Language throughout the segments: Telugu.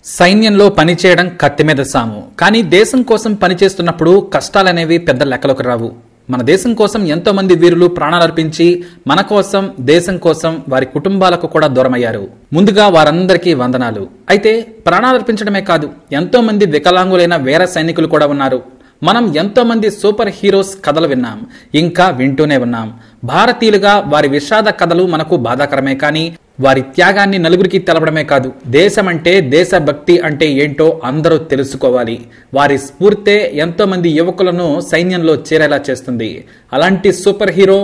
సైన్యంలో పనిచేయడం కత్తి మీద సాము. కానీ దేశం కోసం పనిచేస్తున్నప్పుడు కష్టాలనేవి పెద్ద లెక్కలోకి రావు. మన దేశం కోసం ఎంతో మంది వీరులు ప్రాణాలర్పించి మన కోసం, దేశం కోసం, వారి కుటుంబాలకు కూడా దూరమయ్యారు. ముందుగా వారందరికీ వందనాలు. అయితే ప్రాణాలర్పించడమే కాదు, ఎంతో మంది వికలాంగులైన వీర సైనికులు కూడా ఉన్నారు. మనం ఎంతో మంది సూపర్ హీరోస్ కథలు విన్నాం, ఇంకా వింటూనే ఉన్నాం. భారతీయులుగా వారి విషాద కథలు మనకు బాధాకరమే, కానీ వారి త్యాగాన్ని నలుగురికి తెలపడమే కాదు, దేశమంటే, దేశభక్తి అంటే ఏంటో అందరూ తెలుసుకోవాలి. వారి స్ఫూర్తే ఎంతో మంది యువకులను సైన్యంలో చేరేలా చేస్తుంది. అలాంటి super hero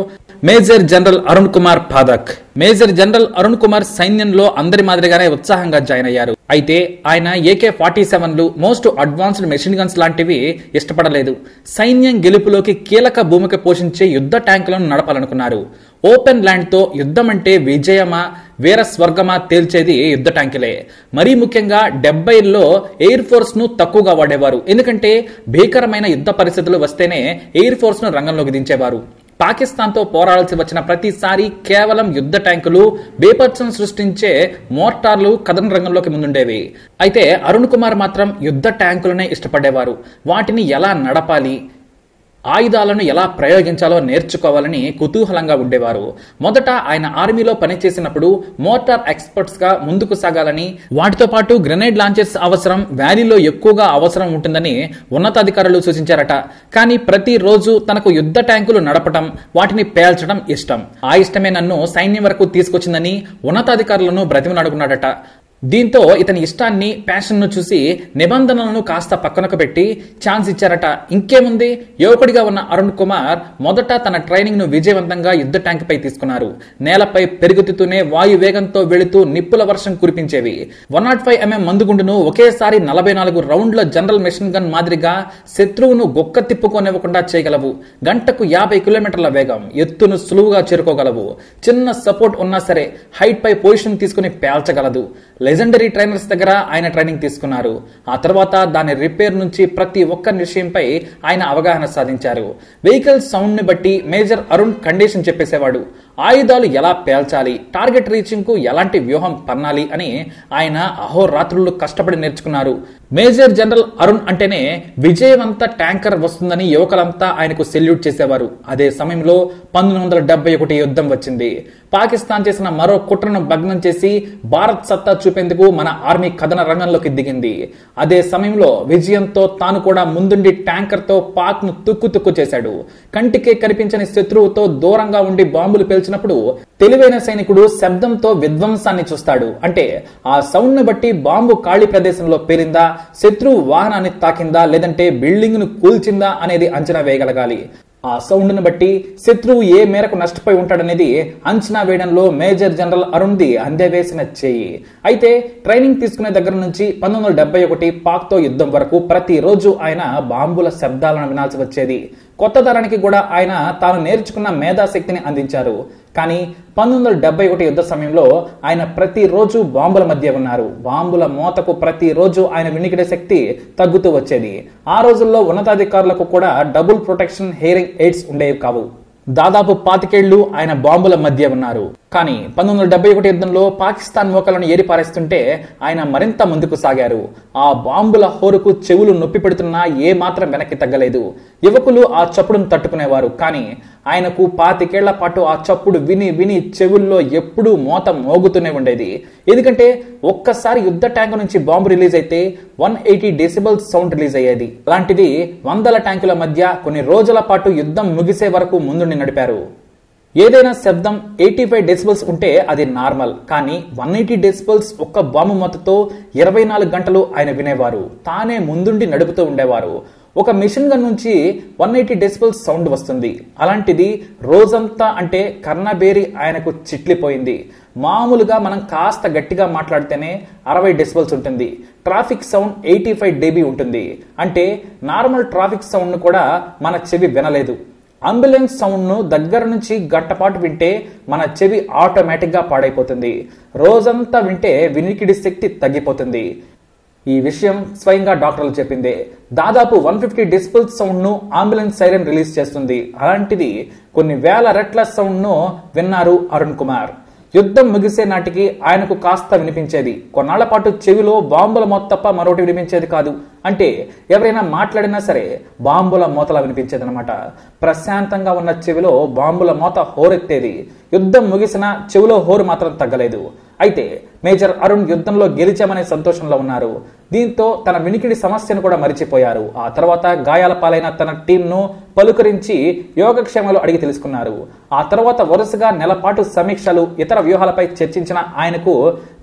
major general Arun Kumar Pathak. Major general Arun Kumar సైన్యంలో అందరి మాదిరిగానే ఉత్సాహంగా జాయిన్ అయ్యారు. అయితే ఆయన AK-47లు, మోస్ట్ అడ్వాన్స్డ్ మెషిన్ గన్స్ లాంటివి ఇష్టపడలేదు. సైన్యం గెలుపులోకి కీలక భూమిక పోషించే యుద్ధ ట్యాంకులను నడపాలనుకున్నారు. ఓపెన్ ల్యాండ్ తో యుద్ధం అంటే విజయమా, వీర స్వర్గమా తేల్చేది యుద్ధ ట్యాంకులే. మరీ ముఖ్యంగా 70ల్లో ఎయిర్ ఫోర్స్ ను తక్కువగా వాడేవారు. ఎందుకంటే భీకరమైన యుద్ధ పరిస్థితులు వస్తేనే ఎయిర్ ఫోర్స్ ను రంగంలోకి దించేవారు. పాకిస్తాన్తో పోరాడాల్సి వచ్చిన ప్రతిసారి కేవలం యుద్ధ ట్యాంకులు, బేపత్సం సృష్టించే మోర్టార్లు కథన రంగంలోకి ముందుండేవి. అయితే అరుణ్ కుమార్ మాత్రం యుద్ధ ట్యాంకులనే ఇష్టపడేవారు. వాటిని ఎలా నడపాలి, ఆయుధాలను ఎలా ప్రయోగించాలో నేర్చుకోవాలని కుతూహలంగా ఉండేవారు. మొదట ఆయన ఆర్మీలో పనిచేసినప్పుడు మోటార్ ఎక్స్పర్ట్స్ గా ముందుకు సాగాలని, వాటితో పాటు గ్రెనేడ్ లాంచర్స్ అవసరం వ్యాలీలో ఎక్కువగా అవసరం ఉంటుందని ఉన్నతాధికారులు సూచించారట. కానీ ప్రతిరోజు తనకు యుద్ధ ట్యాంకులు నడపడం, వాటిని పేల్చడం ఇష్టం. ఆ ఇష్టమే నన్ను సైన్యం వరకు తీసుకొచ్చిందని ఉన్నతాధికారులను బ్రతిమలాడుకున్నాడట. దీంతో ఇతని ఇష్టాన్ని, ప్యాషన్ ను చూసి నిబంధనలను కాస్త పక్కనకు పెట్టి ఛాన్స్ ఇచ్చారట. ఇంకేముంది, యువకుడిగా ఉన్న అరుణ్ కుమార్ మొదట తన ట్రైనింగ్ ను విజయవంతంగా యుద్ధ ట్యాంక్ పై తీసుకున్నారు. నేలపై పెరుగుతూనే వాయు వేగంతో వెళుతూ నిప్పుల వర్షం కురిపించేవి. 105mm మందుగుండును ఒకేసారి 44 రౌండ్ల జనరల్ మెషిన్ గన్ మాదిరిగా శత్రువును గొక్క తిప్పుకోనివ్వకుండా చేయగలవు. గంటకు 50 కిలోమీటర్ల వేగం, ఎత్తును సులువుగా చేరుకోగలవు. చిన్న సపోర్ట్ ఉన్నా సరే హైట్ పై పొజిషన్ తీసుకుని పేల్చగలదు. లెజెండరీ ట్రైనర్స్ దగ్గర ఆయన ట్రైనింగ్ తీసుకున్నారు. ఆ తర్వాత దాని రిపేర్ నుంచి ప్రతి ఒక్క విషయంపై ఆయన అవగాహన సాధించారు. వెహికల్ సౌండ్ ని బట్టి మేజర్ అరుణ్ కండిషన్ చెప్పేసేవాడు. ఆయుధాలు ఎలా పేల్చాలి, టార్గెట్ రీచింగ్ కు ఎలాంటి వ్యూహం పన్నాలి అని ఆయన అహోరాత్రులు కష్టపడి నేర్చుకున్నారు. మేజర్ జనరల్ అరుణ్ అంటేనే విజయవంత ట్యాంకర్ వస్తుందని యువకులంతా ఆయనకు సెల్యూట్ చేసేవారు. అదే సమయంలో 1971 యుద్ధం వచ్చింది. పాకిస్తాన్ చేసిన మరో కుట్రను భగ్నం చేసి భారత్ సత్తా చూపేందుకు మన ఆర్మీ కథన రంగంలోకి దిగింది. అదే సమయంలో విజయంతో తాను కూడా ముందుండి ట్యాంకర్ తో పాక్ ను తుక్కు చేశాడు. కంటికే కనిపించని శత్రువుతో దూరంగా ఉండి బాంబులు పేల్చినప్పుడు తెలివైన సైనికుడు శబ్దంతో విధ్వంసాన్ని చూస్తాడు. అంటే ఆ సౌండ్ ను బట్టి బాంబు ఖాళీ ప్రదేశంలో పేలిందా, శత్రువు వాహనాన్ని తాకిందా, లేదంటే బిల్డింగ్ ను కూల్చిందా అనేది అంచనా వేయగలగాలి. ఆ సౌండ్ ను బట్టి శత్రువు ఏ మేరకు నష్టపోయి ఉంటాడనేది అంచనా వేయడంలో మేజర్ జనరల్ అరుణ్ ది అందేవేసిన చెయ్యి. అయితే ట్రైనింగ్ తీసుకునే దగ్గర నుంచి 1971 పాక్ తో యుద్ధం వరకు ప్రతిరోజు ఆయన బాంబుల శబ్దాలను వినాల్సి వచ్చేది. కొత్త తరానికి కూడా ఆయన తాను నేర్చుకున్న మేధాశక్తిని అందించారు. కానీ 1971 యుద్ధ సమయంలో ఆయన ప్రతిరోజు బాంబుల మధ్య ఉన్నారు. బాంబుల మోతకు ప్రతిరోజు ఆయన వినికిడే శక్తి తగ్గుతూ వచ్చేది. ఆ రోజుల్లో ఉన్నతాధికారులకు కూడా డబుల్ ప్రొటెక్షన్ హియరింగ్ ఎయిడ్స్ ఉండేవి కావు. దాదాపు 25 ఏళ్లు ఆయన బాంబుల మధ్య ఉన్నారు. కానీ 1971 యుద్ధంలో పాకిస్తాన్ మోకలను ఏరిపారేస్తుంటే ఆయన మరింత ముందుకు సాగారు. ఆ బాంబుల హోరుకు చెవులు నొప్పి పెడుతున్నా ఏ మాత్రం వెనక్కి తగ్గలేదు. యువకులు ఆ చప్పుడును తట్టుకునేవారు. కానీ ఆయనకు 25 ఏళ్ల పాటు ఆ చప్పుడు విని విని చెవుల్లో ఎప్పుడూ మోత మోగుతూనే ఉండేది. ఎందుకంటే ఒక్కసారి యుద్ధ ట్యాంకు నుంచి బాంబు రిలీజ్ అయితే 180 డెసిబల్స్ సౌండ్ రిలీజ్ అయ్యేది. అలాంటిది వందల ట్యాంకుల మధ్య కొన్ని రోజుల పాటు యుద్ధం ముగిసే వరకు ముందుండి నడిపారు. ఏదైనా శబ్దం 85 డెసిబల్స్ ఉంటే అది నార్మల్. కానీ 180 డెసిబల్స్ ఒక్క బాంబు మొత్తతో 24 గంటలు ఆయన వినేవారు. తానే ముందుండి నడుపుతూ ఉండేవారు. ఒక మిషన్ గన్ నుంచి 180 డెసిబల్స్ సౌండ్ వస్తుంది. అలాంటిది రోజంతా అంటే కర్ణబేరి ఆయనకు చిట్లిపోయింది. మామూలుగా మనం కాస్త గట్టిగా మాట్లాడితేనే 60 డెసిబల్స్ ఉంటుంది. ట్రాఫిక్ సౌండ్ 85 dB ఉంటుంది. అంటే నార్మల్ ట్రాఫిక్ సౌండ్ ను కూడా మన చెవి వినలేదు. అంబులెన్స్ సౌండ్ ను దగ్గర నుంచి గంటపాటు వింటే మన చెవి ఆటోమేటిక్ గా పాడైపోతుంది. రోజంతా వింటే వినికిడి శక్తి తగ్గిపోతుంది. ఈ విషయం స్వయంగా డాక్టర్లు చెప్పిందే. దాదాపు 150 డెసిబల్స్ సౌండ్ ను అంబులెన్స్ సైరన్ రిలీజ్ చేస్తుంది. అలాంటిది కొన్ని వేల రెట్ల సౌండ్ ను విన్నారు అరుణ్ కుమార్. యుద్ధం ముగిసే నాటికి ఆయనకు కాస్త వినిపించేది. కొన్నాళ్ల పాటు చెవిలో బాంబుల మోత తప్ప మరొకటి వినిపించేది కాదు. అంటే ఎవరైనా మాట్లాడినా సరే బాంబుల మోతలా వినిపించేదన్నమాట. ప్రశాంతంగా ఉన్న చెవిలో బాంబుల మోత హోరెత్తేది. యుద్ధం ముగిసినా చెవిలో హోరు మాత్రం తగ్గలేదు. అయితే మేజర్ అరుణ్ యుద్ధంలో గెలిచామనే సంతోషంలో ఉన్నారు. దీంతో తన వినికిడి సమస్యను కూడా మరిచిపోయారు. ఆ తర్వాత గాయాల పాలైన తన టీంను పలుకరించి యోగక్షేమాలు అడిగి తెలుసుకున్నారు. ఆ తర్వాత వరుసగా నెలపాటు సమీక్షలు, ఇతర వ్యూహాలపై చర్చించిన ఆయనకు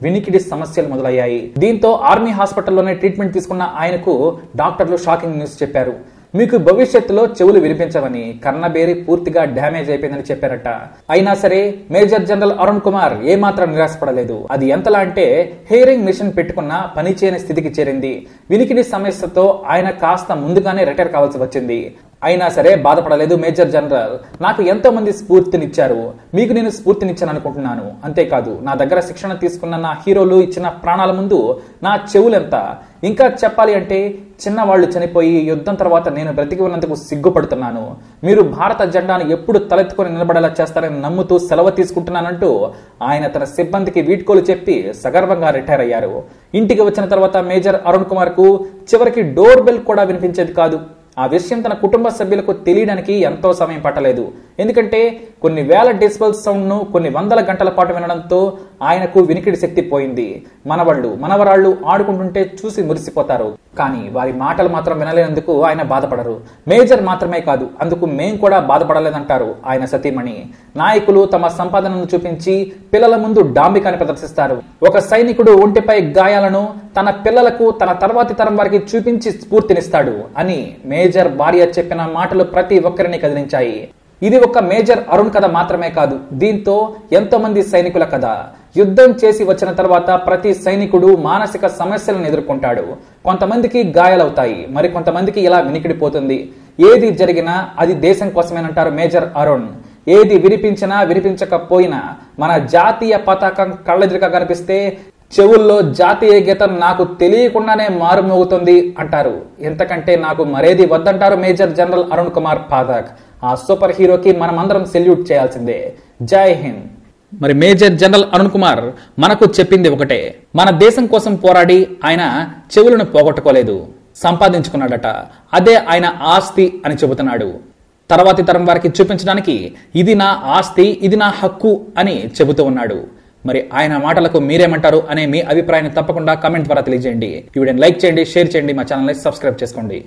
వినికిడి సమస్యలు మొదలయ్యాయి. దీంతో ఆర్మీ హాస్పిటల్లోనే ట్రీట్మెంట్ తీసుకున్న ఆయనకు డాక్టర్లు షాకింగ్ న్యూస్ చెప్పారు. మీకు భవిష్యత్తులో చెవులు వినిపించవని, కన్నబేరి పూర్తిగా డ్యామేజ్ అయిపోయిందని చెప్పారట. అయినా సరే మేజర్ జనరల్ అరుణ్ కుమార్ ఏమాత్రం నిరాశపడలేదు. అది ఎంతలా అంటే హియరింగ్ మిషన్ పెట్టుకున్న పని చేయని స్థితికి చేరింది. వినికిడి సమస్యతో ఆయన కాస్త ముందుగానే రిటైర్ కావాల్సి వచ్చింది. అయినా సరే బాధపడలేదు మేజర్ జనరల్. నాకు ఎంతో మంది స్ఫూర్తినిచ్చారు, మీకు నేను స్ఫూర్తినిచ్చాను అనుకుంటున్నాను. అంతేకాదు నా దగ్గర శిక్షణ తీసుకున్న నా హీరోలు ఇచ్చిన ప్రాణాల ముందు నా చెవులెంత. ఇంకా చెప్పాలి అంటే చిన్నవాళ్లు చనిపోయి యుద్ధం తర్వాత నేను బ్రతికి ఉన్నందుకు సిగ్గుపడుతున్నాను. మీరు భారత జెండాను ఎప్పుడు తలెత్తుకొని నిలబడేలా చేస్తారని నమ్ముతూ సెలవు తీసుకుంటున్నానంటూ ఆయన తన సిబ్బందికి వీడ్కోలు చెప్పి సగర్వంగా రిటైర్ అయ్యారు. ఇంటికి వచ్చిన తర్వాత మేజర్ అరుణ్ కుమార్ కు చివరికి డోర్ బెల్ కూడా వినిపించేది కాదు. ఆ విషయం తన కుటుంబ సభ్యులకు తెలియడానికి ఎంతో సమయం పట్టలేదు. ఎందుకంటే కొన్ని వేల డెసిబెల్ సౌండ్ ను కొన్ని వందల గంటల పాటు వినడంతో ఆయనకు వినికిడి శక్తి పోయింది. మనవరాళ్లు ఆడుకుంటుంటే చూసి మురిసిపోతారు, కానీ వారి మాటలు మాత్రం వినలేనందుకు ఆయన బాధపడరు. మేజర్ మాత్రమే కాదు, అందుకు మేం కూడా బాధపడలేదంటారు ఆయన సతీమణి. నాయకులు తమ సంపాదనను చూపించి పిల్లల ముందు డాంబికాన్ని ప్రదర్శిస్తారు. ఒక సైనికుడు ఒంటిపై గాయాలను తన పిల్లలకు, తన తర్వాతి తరం వారికి చూపించి స్ఫూర్తినిస్తాడు అని మేజర్ భార్య చెప్పిన మాటలు ప్రతి ఒక్కరిని కదిలించాయి. ఇది ఒక మేజర్ అరుణ్ కథ మాత్రమే కాదు, దీంతో ఎంతో మంది సైనికుల కథ. యుద్ధం చేసి వచ్చిన తర్వాత ప్రతి సైనికుడు మానసిక సమస్యలను ఎదుర్కొంటాడు. కొంతమందికి గాయాలవుతాయి, మరి కొంతమందికి ఇలా వినికిడిపోతుంది. ఏది జరిగినా అది దేశం కోసమేనంటారు మేజర్ అరుణ్. ఏది వినిపించినా వినిపించకపోయినా మన జాతీయ పతాకం కళ్ళెదురుగా కనిపిస్తే చెవుల్లో జాతీయ గీతం నాకు తెలియకుండానే మారుమోగుతుంది అంటారు. ఎంతకంటే నాకు మరేది వద్దంటారు మేజర్ జనరల్ అరుణ్ కుమార్ పాఠక్. ఆ సూపర్ హీరోకి మనమందరం సెల్యూట్ చేయాల్సిందే. జై హింద్. మరి మేజర్ జనరల్ అరుణ్ కుమార్ మనకు చెప్పింది ఒకటే, మన దేశం కోసం పోరాడి ఆయన చెవులను పోగొట్టుకోలేదు, సంపాదించుకున్నాడట. అదే ఆయన ఆస్తి అని చెబుతున్నాడు. తర్వాతి తరం వారికి చూపించడానికి ఇది నా ఆస్తి, ఇది నా హక్కు అని చెబుతూ ఉన్నాడు. మరి ఆయన మాటలకు మీరేమంటారు అనే మీ అభిప్రాయాన్ని తప్పకుండా కామెంట్ ద్వారా తెలియజేయండి. ఈ వీడియోని లైక్ చేయండి, షేర్ చేయండి, మా ఛానల్ని సబ్స్క్రైబ్ చేసుకోండి.